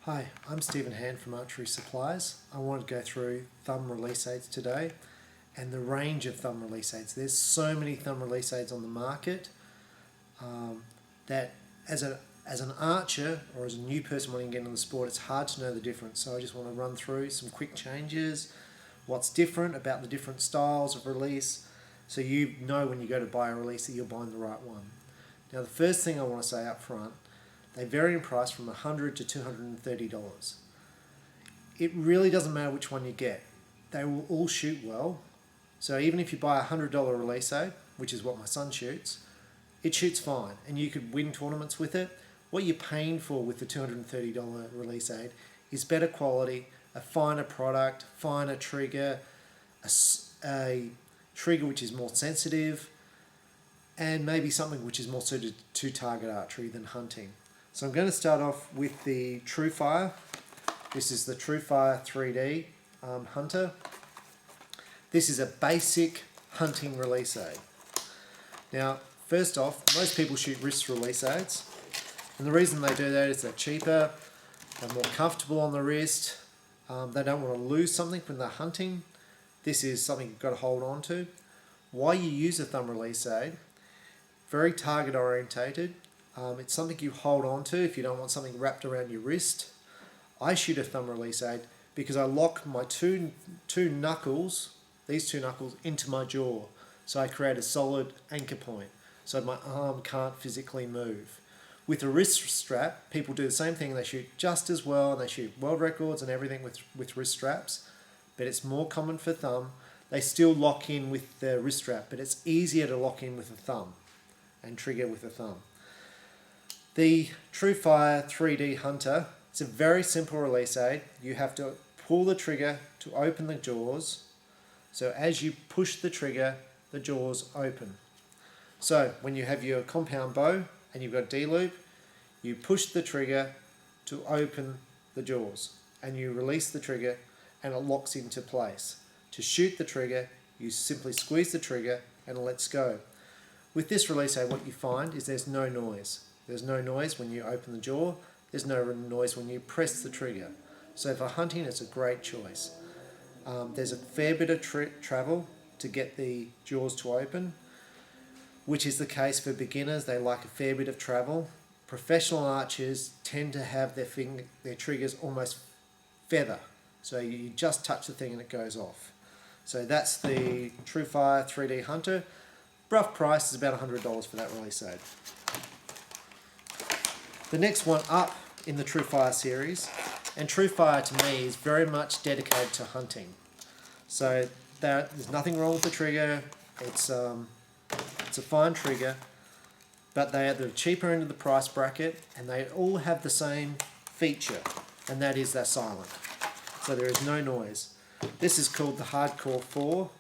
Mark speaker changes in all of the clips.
Speaker 1: Hi, I'm Stephen Hand from Archery Supplies. I want to go through thumb release aids today and the range of thumb release aids. There's so many thumb release aids on the market that as an archer or as a new person wanting to get into the sport, it's hard to know the difference. So I just want to run through some quick changes, what's different about the different styles of release, so you know when you go to buy a release that you're buying the right one. Now the first thing I want to say up front, they vary in price from $100 to $230. It really doesn't matter which one you get. They will all shoot well. So even if you buy a $100 release aid, which is what my son shoots, it shoots fine and you could win tournaments with it. What you're paying for with the $230 release aid is better quality, a finer product, finer trigger, a trigger which is more sensitive, and maybe something which is more suited to target archery than hunting. So I'm going to start off with the TruFire. This is the TruFire 3D Hunter. This is a basic hunting release aid. Now, first off, most people shoot wrist release aids. And the reason they do that is they're cheaper, they're more comfortable on the wrist, they don't want to lose something when they're hunting. This is something you've got to hold on to. Why you use a thumb release aid, very target orientated. It's something you hold on to if you don't want something wrapped around your wrist. I shoot a thumb release aid because I lock my two knuckles, these two knuckles, into my jaw. So I create a solid anchor point so my arm can't physically move. With a wrist strap, people do the same thing. They shoot just as well and they shoot world records and everything with wrist straps, but it's more common for thumb. They still lock in with the wrist strap, but it's easier to lock in with a thumb and trigger with a thumb. The TruFire 3D Hunter, it's a very simple release aid. You have to pull the trigger to open the jaws. So as you push the trigger, the jaws open. So when you have your compound bow and you've got D-loop, you push the trigger to open the jaws and you release the trigger and it locks into place. To shoot the trigger, you simply squeeze the trigger and it lets go. With this release aid, what you find is there's no noise. There's no noise when you open the jaw. There's no noise when you press the trigger. So for hunting, it's a great choice. There's a fair bit of travel to get the jaws to open, which is the case for beginners. They like a fair bit of travel. Professional archers tend to have their triggers almost feather. So you just touch the thing and it goes off. So that's the TruFire 3D Hunter. Rough price is about $100 for that release aid. The next one up in the TruFire series, and TruFire to me is very much dedicated to hunting. So there's nothing wrong with the trigger. It's a fine trigger, but they are the cheaper end of the price bracket, and they all have the same feature, and that is they're silent. So there is no noise. This is called the Hardcore 4.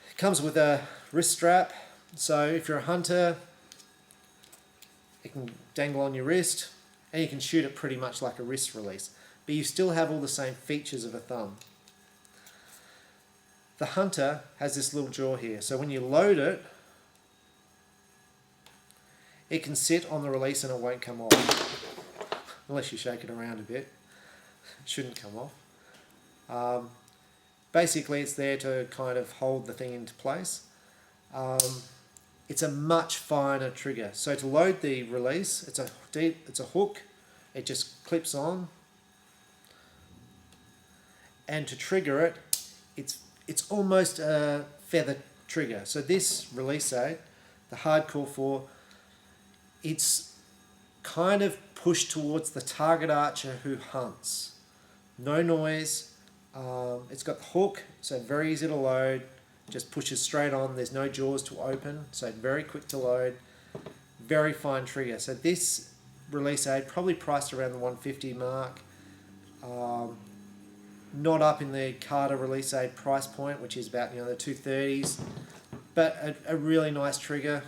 Speaker 1: It comes with a wrist strap, so if you're a hunter, it can dangle on your wrist and you can shoot it pretty much like a wrist release, but you still have all the same features of a thumb. The Hunter has this little jaw here, so when you load it, it can sit on the release and it won't come off, unless you shake it around a bit. It shouldn't come off. Basically it's there to kind of hold the thing into place. It's a much finer trigger. So to load the release, it's a hook. It just clips on. And to trigger it, it's almost a feather trigger. So this release aid, the Hardcore 4, it's kind of pushed towards the target archer who hunts. No noise. It's got the hook, so very easy to load. Just pushes straight on. There's no jaws to open, so very quick to load. Very fine trigger. So this release aid probably priced around the $150 mark. Not up in the Carter release aid price point, which is about the $230s, but a really nice trigger.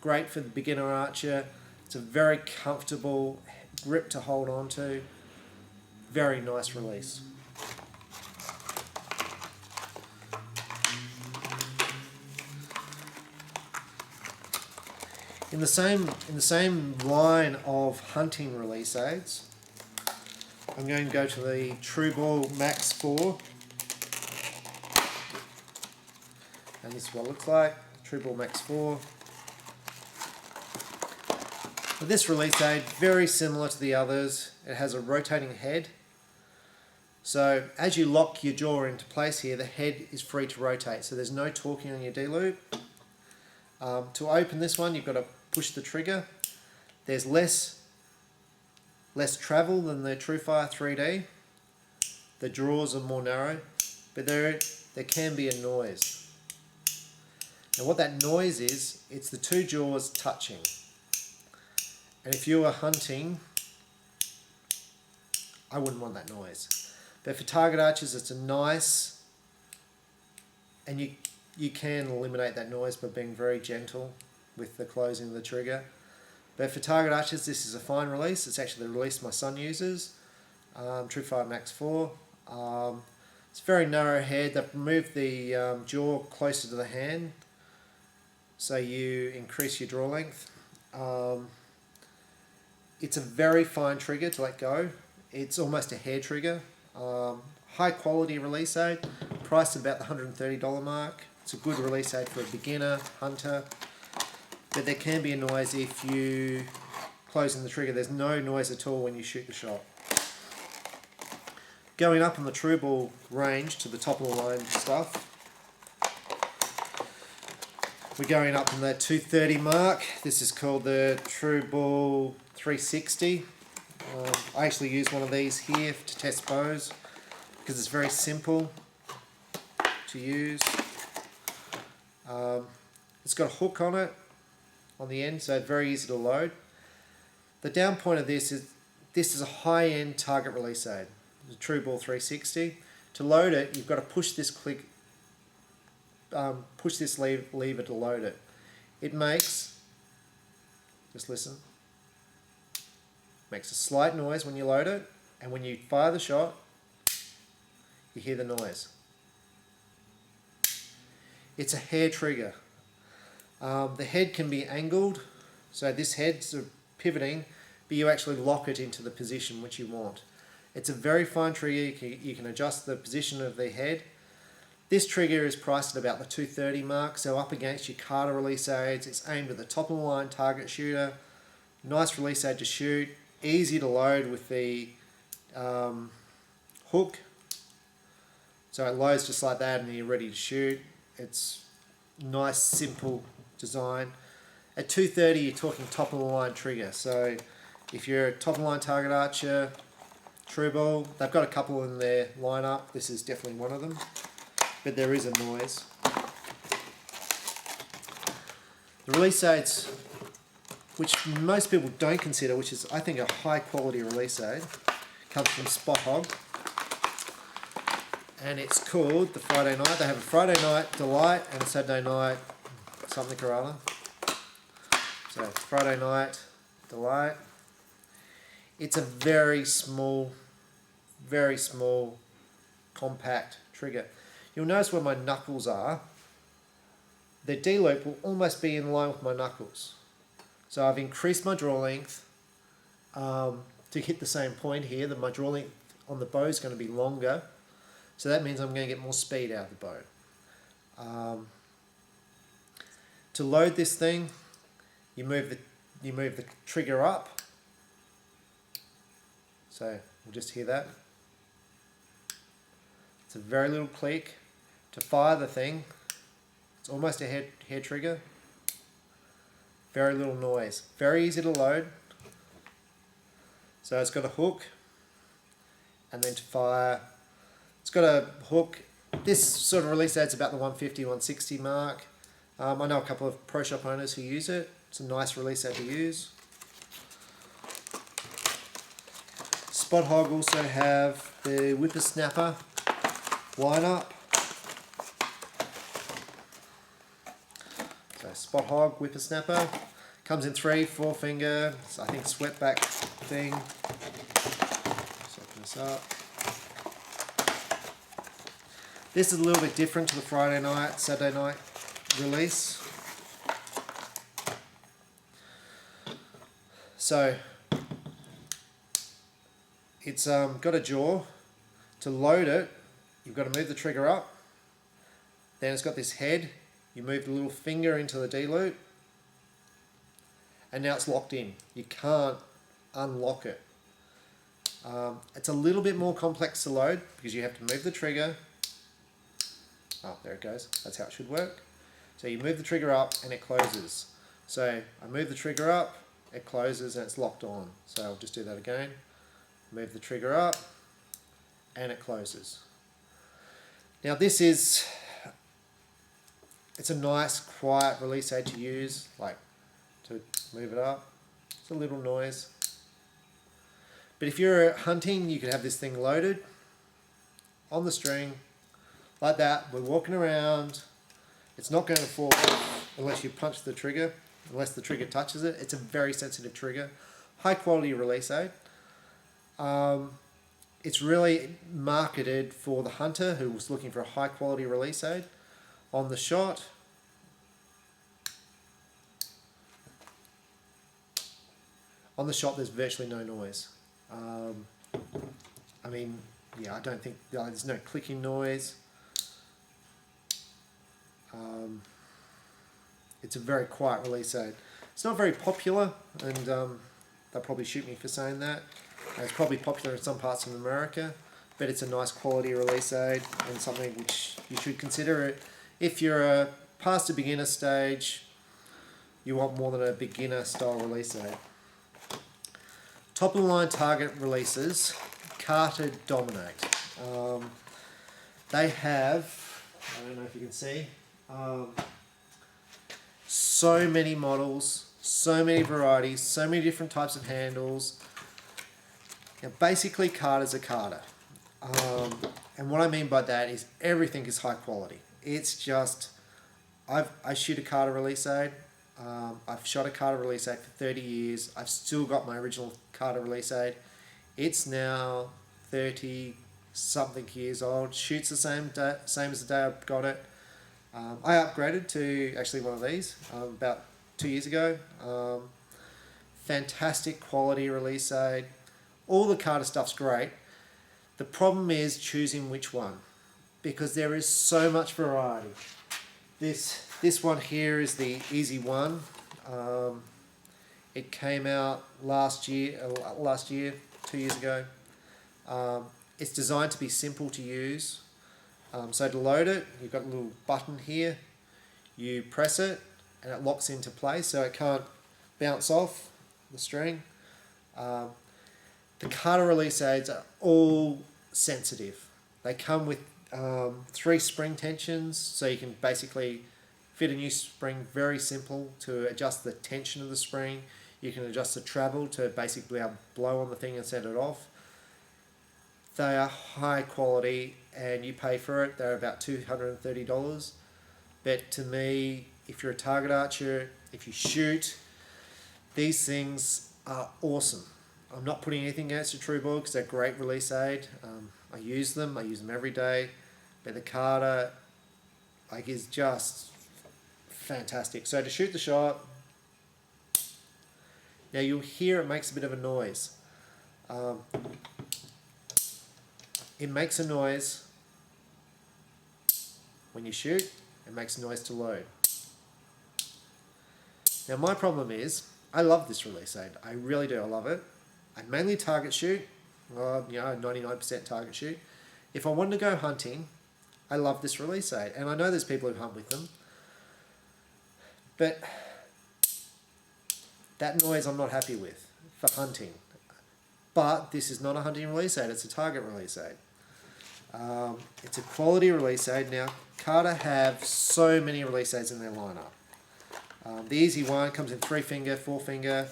Speaker 1: Great for the beginner archer. It's a very comfortable grip to hold on to. Very nice release. In the same line of hunting release aids, I'm going to go to the TRU Ball Max 4, and this is what it looks like. TRU Ball Max 4. With this release aid, very similar to the others, it has a rotating head. So as you lock your jaw into place here, the head is free to rotate, so there's no torquing on your D-loop. To open this one, you've got to push the trigger. There's less travel than the TruFire 3D. The drawers are more narrow, but there can be a noise. And what that noise is, it's the two jaws touching. And if you are hunting, I wouldn't want that noise. But for target archers, it's a nice, and you can eliminate that noise by being very gentle with the closing of the trigger. But for target archers, this is a fine release. It's actually the release my son uses, TruFire Max 4. It's a very narrow head. They've removed the jaw closer to the hand, so you increase your draw length. It's a very fine trigger to let go. It's almost a hair trigger. High quality release aid, priced at about the $130 mark. It's a good release aid for a beginner hunter, but there can be a noise if you closing the trigger. There's no noise at all when you shoot the shot. Going up on the TRU Ball range to the top of the line stuff, we're going up on the 230 mark. This is called the TRU Ball 360. I actually use one of these here to test bows because it's very simple to use. It's got a hook on it on the end, so it's very easy to load. The down point of this is a high-end target release aid, the TRU Ball 360. To load it, you've got to push this lever to load it. It makes, just listen, makes a slight noise when you load it, and when you fire the shot, you hear the noise. It's a hair trigger. The head can be angled, so this head's pivoting, but you actually lock it into the position which you want. It's a very fine trigger. You can adjust the position of the head. This trigger is priced at about the $230 mark, so up against your Carter release aids. It's aimed at the top of the line target shooter. Nice release aid to shoot. Easy to load with the hook. So it loads just like that and you're ready to shoot. It's nice, simple design. At $230 you're talking top of the line trigger. So if you're a top of the line target archer, TRU Ball, they've got a couple in their lineup. This is definitely one of them. But there is a noise. The release aids, which most people don't consider, which is I think a high quality release aid, comes from Spott Hogg, and it's called the Friday Night. They have a Friday Night Delight and a Saturday Night something or other. So Friday Night Delight. It's a very small, compact trigger. You'll notice where my knuckles are. The D-loop will almost be in line with my knuckles. So I've increased my draw length to hit the same point here. That my draw length on the bow is going to be longer. So that means I'm going to get more speed out of the bow. To load this thing, you move the trigger up. So we'll just hear that. It's a very little click. To fire the thing, it's almost a hair trigger. Very little noise. Very easy to load. So it's got a hook, and then to fire, it's got a hook. This sort of release aid's about the 150, 160 mark. I know a couple of pro shop owners who use it. It's a nice release aid to use. Spot-Hogg also have the whippersnapper lineup. So Spot-Hogg whippersnapper comes in 3, 4 finger. I think swept back thing. Let's open this up. This is a little bit different to the Friday night, Saturday night release. So it's got a jaw. To load it, you've got to move the trigger up. Then it's got this head. You move the little finger into the D loop, and now it's locked in. You can't unlock it. It's a little bit more complex to load because you have to move the trigger. Oh, there it goes. That's how it should work. So you move the trigger up and it closes. So I move the trigger up, it closes and it's locked on. So I'll just do that again. Move the trigger up and it closes. Now this is, it's a nice quiet release aid to use, like to move it up. It's a little noise. But if you're hunting, you could have this thing loaded on the string like that. We're walking around. It's not going to fall unless you punch the trigger, unless the trigger touches it. It's a very sensitive trigger. High quality release aid. It's really marketed for the hunter who was looking for a high quality release aid. On the shot, there's virtually no noise. I mean, yeah, I don't think there's no clicking noise. It's a very quiet release aid. It's not very popular, and they'll probably shoot me for saying that. It's probably popular in some parts of America, but it's a nice quality release aid and something which you should consider it. If you're past a beginner stage, you want more than a beginner style release aid. Top of the line target releases, Carter dominate. They have, I don't know if you can see, so many models, so many varieties, so many different types of handles. Now basically Carter's a Carter. And what I mean by that is everything is high quality. It's just, I shoot a Carter release aid. I've shot a Carter release aid for 30 years. I've still got my original Carter release aid. It's now 30 something years old. Shoots the same as the day I got it. I upgraded to actually one of these about 2 years ago. Fantastic quality release aid. All the Carter stuff's great. The problem is choosing which one, because there is so much variety. This one here is the Easy One. It came out last year, 2 years ago. It's designed to be simple to use. So to load it, you've got a little button here. You press it and it locks into place, so it can't bounce off the string. The Carter release aids are all sensitive. They come with 3 spring tensions, so you can basically fit a new spring, very simple to adjust the tension of the spring. You can adjust the travel to basically blow on the thing and set it off. They are high quality and you pay for it. They're about $230. But to me, if you're a target archer, if you shoot, these things are awesome. I'm not putting anything against the TRU Ball because they're great release aid. I use them every day. But the Carter is just fantastic. So to shoot the shot, now you'll hear it makes a bit of a noise. It makes a noise when you shoot. It makes a noise to load. Now my problem is, I love this release aid. I really do. I love it. I mainly target shoot. 99% target shoot. If I want to go hunting, I love this release aid. And I know there's people who hunt with them. But that noise I'm not happy with for hunting. But this is not a hunting release aid, it's a target release aid. It's a quality release aid. Now, Carter have so many release aids in their lineup. The Easy One comes in 3-finger, 4-finger.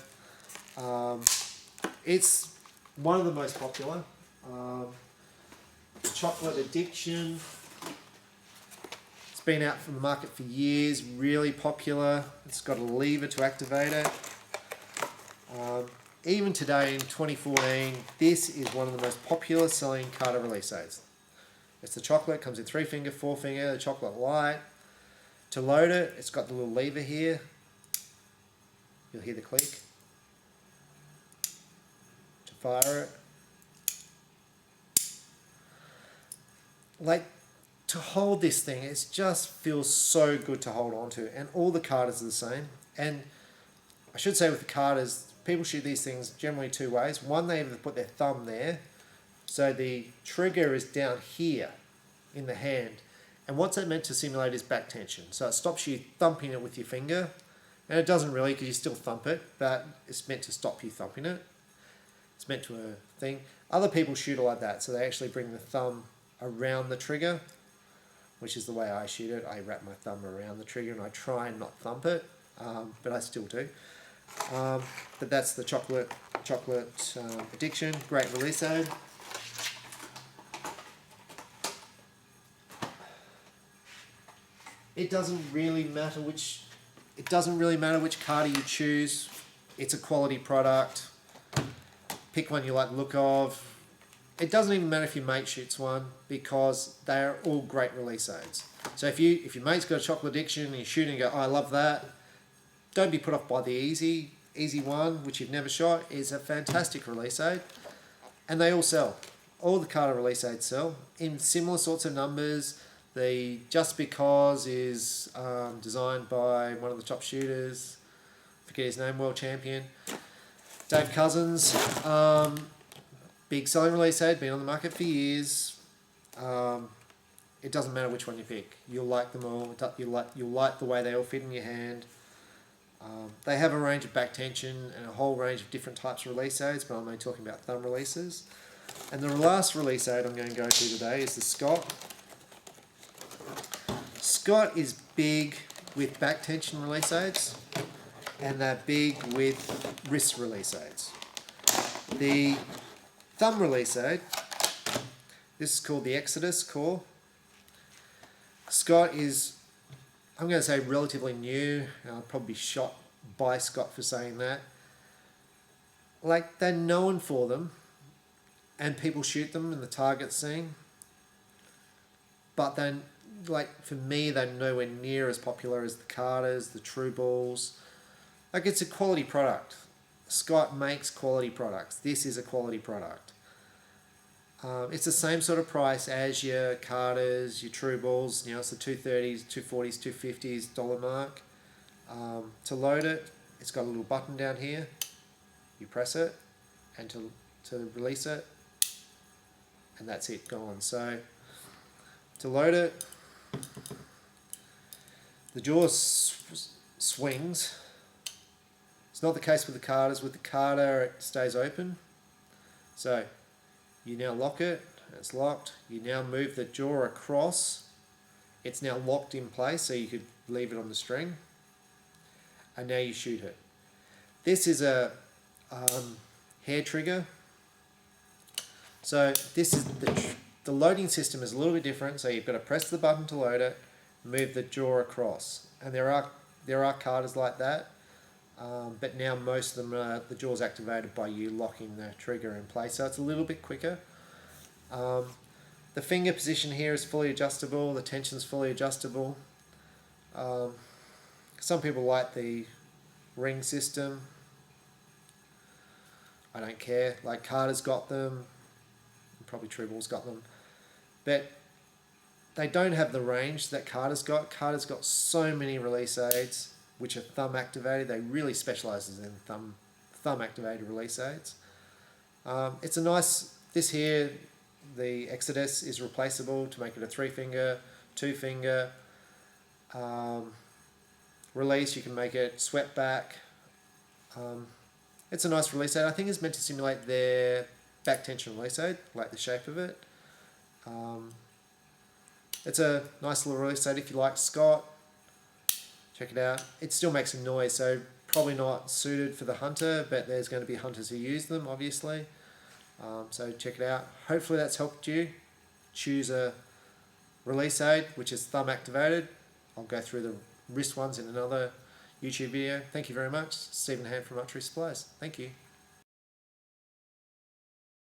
Speaker 1: It's one of the most popular. Chocolate Addiction. It's been out from the market for years, really popular. It's got a lever to activate it. Even today in 2014, this is one of the most popular selling Carter release aids. It's the chocolate, comes in 3-finger, 4-finger, the chocolate light. To load it, it's got the little lever here. You'll hear the click. fire it. Like, to hold this thing, it just feels so good to hold on to, and all the carders are the same. And I should say with the carders, people shoot these things generally two ways. One, they either put their thumb there, so the trigger is down here in the hand, and what's that meant to simulate is back tension. So it stops you thumping it with your finger, and it doesn't really, because you still thump it, but it's meant to stop you thumping it. It's meant to a thing. Other people shoot it like that, so they actually bring the thumb around the trigger, which is the way I shoot it. I wrap my thumb around the trigger and I try and not thump it, but I still do. But that's the chocolate addiction. Great release aid. It doesn't really matter which carder you choose. It's a quality product. Pick one you like the look of. It doesn't even matter if your mate shoots one, because they are all great release aids. So if your mate's got a chocolate addiction and you shoot and you go, oh, I love that, don't be put off by the easy one, which you've never shot. Is a fantastic release aid, and they all sell. All the carder release aids sell in similar sorts of numbers. The Just Because is designed by one of the top shooters, forget his name, world champion, Dave Cousins. Big selling release aid, been on the market for years. It doesn't matter which one you pick. You'll like them all. You'll like the way they all fit in your hand. They have a range of back tension and a whole range of different types of release aids, but I'm only talking about thumb releases. And the last release aid I'm going to go to today is the Spott. Spott is big with back tension release aids, and they're big with wrist release aids. The thumb release aid, this is called the Exodus Core. Spott is, I'm going to say, relatively new. I'll probably be shot by Scott for saying that. Like, they're known for them, and people shoot them in the target scene, but then, like, for me, they're nowhere near as popular as the Carders, the TRU Balls. Like, it's a quality product. Scott makes quality products. This is a quality product. It's the same sort of price as your Carders, your TRU Balls. You know, it's the $230s, $240s, $250s dollar mark. To load it, it's got a little button down here. You press it, and to release it, and that's it, gone. So to load it, the jaw swings. It's not the case with the Carders. With the Carder, it stays open. So you now lock it, it's locked. You now move the jaw across. It's now locked in place, so you could leave it on the string. And now you shoot it. This is a hair trigger. So this is the loading system is a little bit different. So you've got to press the button to load it, move the jaw across. And there are carders like that. But now most of them the jaw's activated by you locking the trigger in place, so it's a little bit quicker. The finger position here is fully adjustable, the tension's fully adjustable. Some people like the ring system. I don't care. Like, Carter's got them, probably TRU Ball's got them, but they don't have the range that Carter's got. Carter's got so many release aids which are thumb activated. They really specialises in thumb activated release aids. It's a nice, this here, the Exodus is replaceable to make it a 3-finger, 2-finger release. You can make it swept back. It's a nice release aid. I think it's meant to simulate their back tension release aid, like the shape of it. It's a nice little release aid if you like Scott. Check it out. It still makes a noise, so probably not suited for the hunter, but there's going to be hunters who use them, obviously. So check it out. Hopefully that's helped you choose a release aid which is thumb activated. I'll go through the wrist ones in another YouTube video. Thank you very much. Stephen Hand from Archery Supplies. Thank you.